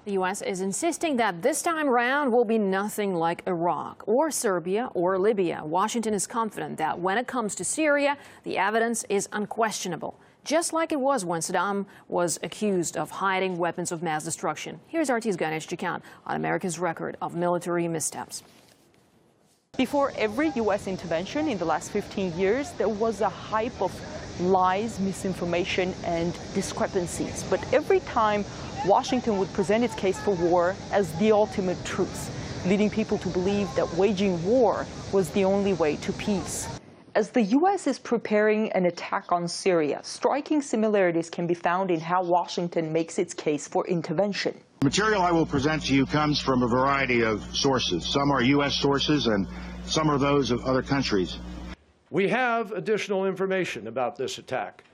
The U.S. is insisting that this time around will be nothing like Iraq or Serbia or Libya. Washington is confident that when it comes to Syria, the evidence is unquestionable, just like it was when Saddam was accused of hiding weapons of mass destruction. Here's RT's Gayane Chichakyan on America's record of military missteps. Before every U.S. intervention in the last 15 years, there was a hype of lies, misinformation, and discrepancies. But every time, Washington would present its case for war as the ultimate truth, leading people to believe that waging war was the only way to peace. As the U.S. is preparing an attack on Syria, striking similarities can be found in how Washington makes its case for intervention. The material I will present to you comes from a variety of sources. Some are U.S. sources and some are those of other countries. We have additional information about this attack,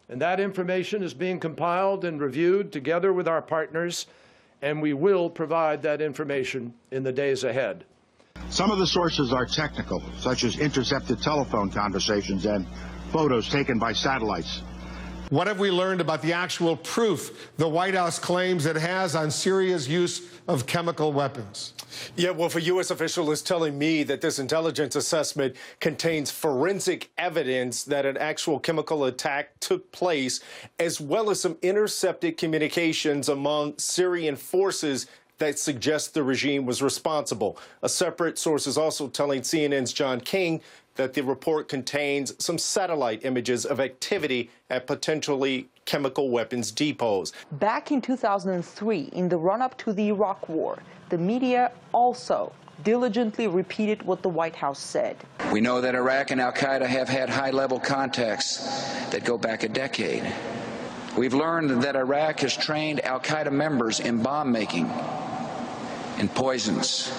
and that information is being compiled and reviewed together with our partners, and we will provide that information in the days ahead. Some of the sources are technical, such as intercepted telephone conversations and photos taken by satellites. What have we learned about the actual proof the White House claims it has on Syria's use of chemical weapons? Yeah, well, a U.S. official is telling me that this intelligence assessment contains forensic evidence that an actual chemical attack took place, as well as some intercepted communications among Syrian forces that suggest the regime was responsible. A separate source is also telling CNN's John King that the report contains some satellite images of activity at potentially chemical weapons depots. Back in 2003, in the run-up to the Iraq War, the media also diligently repeated what the White House said. We know that Iraq and al-Qaeda have had high-level contacts that go back a decade. We've learned that Iraq has trained al-Qaeda members in bomb-making, in poisons,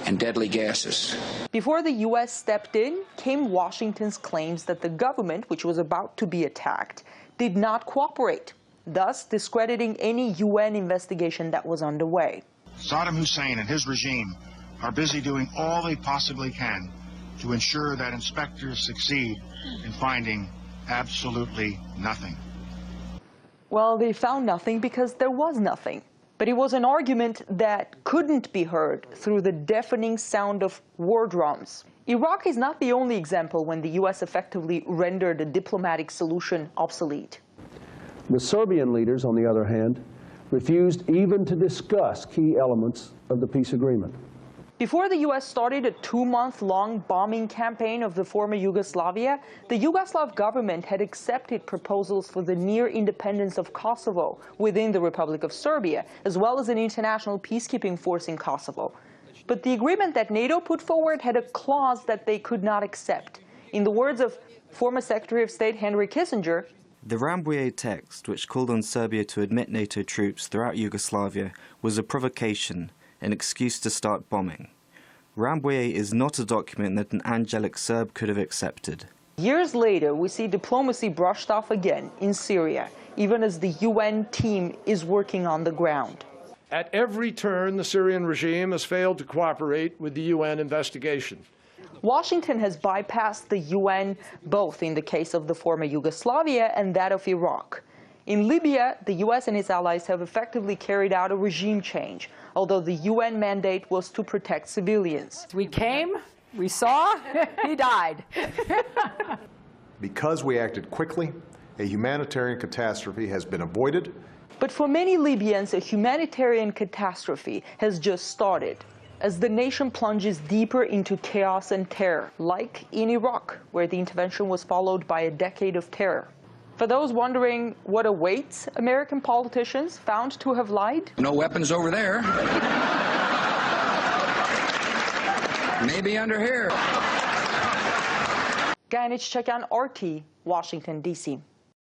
and deadly gases. Before the U.S. stepped in, came Washington's claims that the government, which was about to be attacked, did not cooperate, thus discrediting any UN investigation that was underway. Saddam Hussein and his regime are busy doing all they possibly can to ensure that inspectors succeed in finding absolutely nothing. Well, they found nothing because there was nothing. But it was an argument that couldn't be heard through the deafening sound of war drums. Iraq is not the only example when the U.S. effectively rendered a diplomatic solution obsolete. The Serbian leaders, on the other hand, refused even to discuss key elements of the peace agreement. Before the U.S. started a 2-month-long bombing campaign of the former Yugoslavia, the Yugoslav government had accepted proposals for the near independence of Kosovo within the Republic of Serbia, as well as an international peacekeeping force in Kosovo. But the agreement that NATO put forward had a clause that they could not accept. In the words of former Secretary of State Henry Kissinger, the Rambouillet text, which called on Serbia to admit NATO troops throughout Yugoslavia, was a provocation, an excuse to start bombing. Rambouillet is not a document that an angelic Serb could have accepted. Years later, we see diplomacy brushed off again in Syria, even as the UN team is working on the ground. At every turn, the Syrian regime has failed to cooperate with the UN investigation. Washington has bypassed the UN, both in the case of the former Yugoslavia and that of Iraq. In Libya, the U.S. and its allies have effectively carried out a regime change, although the UN mandate was to protect civilians. We came, we saw, he died. Because we acted quickly, a humanitarian catastrophe has been avoided. But for many Libyans, a humanitarian catastrophe has just started, as the nation plunges deeper into chaos and terror, like in Iraq, where the intervention was followed by a decade of terror. For those wondering what awaits American politicians found to have lied, no weapons over there. Maybe under here. Gayane Chichakyan, RT, Washington, D.C.